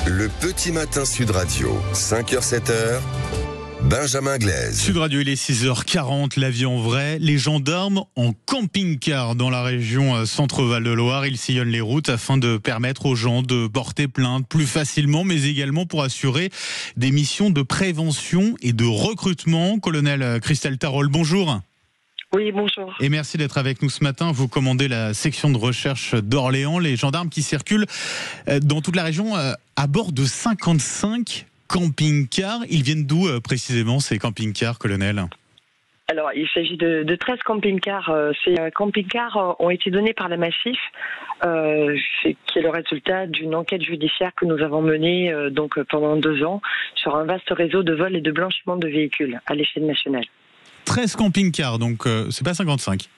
Le petit matin Sud Radio, 5h-7h, Benjamin Glaise. Sud Radio, il est 6h40, la vie en vrai. Les gendarmes en camping-car dans la région Centre-Val de Loire. Ils sillonnent les routes afin de permettre aux gens de porter plainte plus facilement, mais également pour assurer des missions de prévention et de recrutement. Colonel Christelle Tarol, bonjour. Oui, bonjour. Et merci d'être avec nous ce matin. Vous commandez la section de recherche d'Orléans. Les gendarmes qui circulent dans toute la région à bord de 55 camping-cars. Ils viennent d'où précisément ces camping-cars, colonel ? Alors, il s'agit de 13 camping-cars. Ces camping-cars ont été donnés par la Massif, qui est le résultat d'une enquête judiciaire que nous avons menée pendant 2 ans sur un vaste réseau de vol et de blanchiment de véhicules à l'échelle nationale. 13 camping-cars, donc c'est pas 55.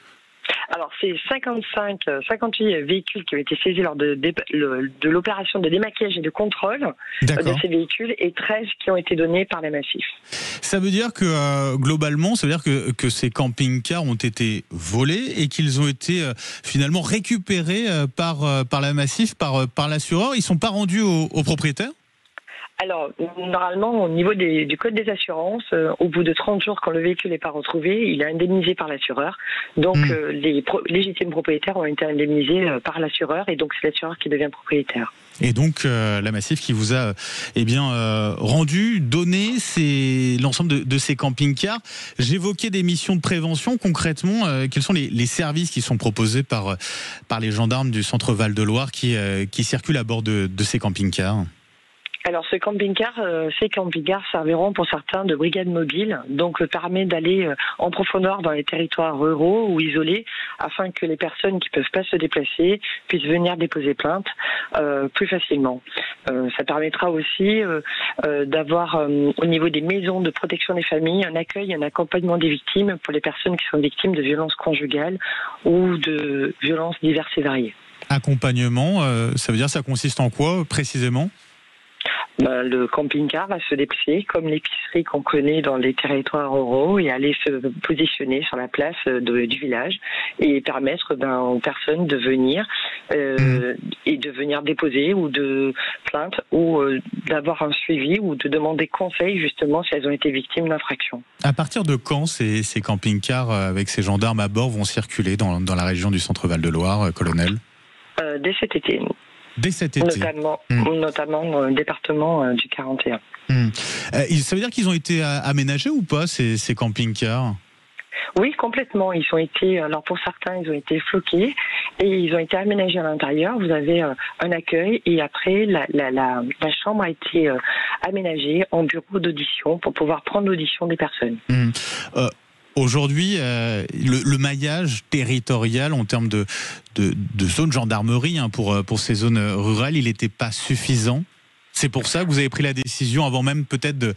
Alors, c'est 58 véhicules qui ont été saisis lors de l'opération de démaquillage et de contrôle de ces véhicules et 13 qui ont été donnés par les Massifs. Ça veut dire que, globalement, ça veut dire que ces camping-cars ont été volés et qu'ils ont été finalement récupérés par la Massif, par l'assureur. Ils ne sont pas rendus aux propriétaires ? Alors, normalement, au niveau du code des assurances, au bout de 30 jours, quand le véhicule n'est pas retrouvé, il est indemnisé par l'assureur. Donc, les légitimes propriétaires ont été indemnisés par l'assureur et donc c'est l'assureur qui devient propriétaire. Et donc, la Massif qui vous a donné l'ensemble de ces camping-cars. J'évoquais des missions de prévention. Concrètement, quels sont les services qui sont proposés par les gendarmes du Centre-Val de Loire qui circulent à bord de ces camping-cars ? Alors, ces camping-cars serviront pour certains de brigades mobiles, donc permet d'aller en profondeur dans les territoires ruraux ou isolés, afin que les personnes qui ne peuvent pas se déplacer puissent venir déposer plainte plus facilement. Ça permettra aussi d'avoir au niveau des maisons de protection des familles un accueil, un accompagnement des victimes pour les personnes qui sont victimes de violences conjugales ou de violences diverses et variées. Accompagnement, ça veut dire ça consiste en quoi précisément ? Le camping-car va se déplacer comme l'épicerie qu'on connaît dans les territoires ruraux et aller se positionner sur la place du village et permettre aux personnes de venir et de venir déposer ou de plainte ou d'avoir un suivi ou de demander conseil justement si elles ont été victimes d'infractions. À partir de quand ces camping-cars avec ces gendarmes à bord vont circuler dans la région du Centre-Val de Loire, colonel ? Dès cet été. Dès cet été. Notamment dans le département du 41. Ça veut dire qu'ils ont été aménagés ou pas, ces camping-cars ? Oui, complètement. Alors pour certains, ils ont été floqués et ils ont été aménagés à l'intérieur. Vous avez un accueil et après, la chambre a été aménagée en bureau d'audition pour pouvoir prendre l'audition des personnes. Aujourd'hui, le maillage territorial en termes de zones gendarmerie pour ces zones rurales, il n'était pas suffisant. C'est pour ça que vous avez pris la décision, avant même peut-être de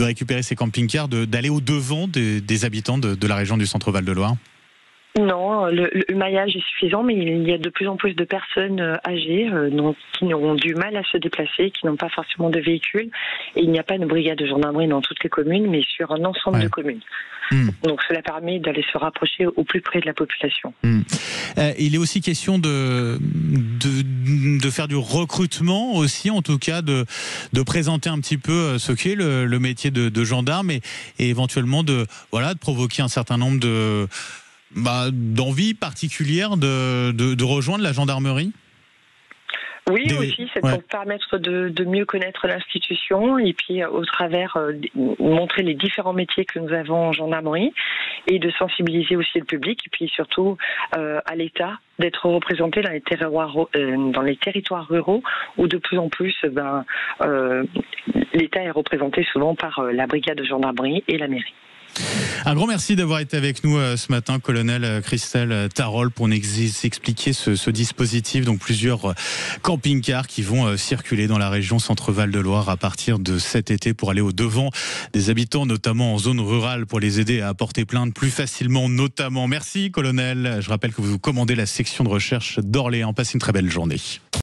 récupérer ces camping-cars, d'aller au-devant des habitants de la région du Centre-Val de Loire. Non, le maillage est suffisant, mais il y a de plus en plus de personnes âgées qui ont du mal à se déplacer, qui n'ont pas forcément de véhicule. Et il n'y a pas de brigade de gendarmerie dans toutes les communes, mais sur un ensemble de communes. Donc cela permet d'aller se rapprocher au plus près de la population. Il est aussi question de faire du recrutement aussi, en tout cas de présenter un petit peu ce qu'est le métier de gendarme et éventuellement de provoquer un certain nombre d'envie particulière de rejoindre la gendarmerie. Oui, aussi, c'est pour permettre de mieux connaître l'institution et puis au travers montrer les différents métiers que nous avons en gendarmerie et de sensibiliser aussi le public et puis surtout à l'État d'être représenté dans les territoires ruraux où de plus en plus l'État est représenté souvent par la brigade de gendarmerie et la mairie. Un grand merci d'avoir été avec nous ce matin, colonel Christelle Tarol, pour nous expliquer ce dispositif. Donc plusieurs camping-cars qui vont circuler dans la région Centre-Val de Loire à partir de cet été pour aller au-devant des habitants, notamment en zone rurale, pour les aider à porter plainte plus facilement, notamment. Merci, colonel. Je rappelle que vous commandez la section de recherche d'Orléans. Passez une très belle journée.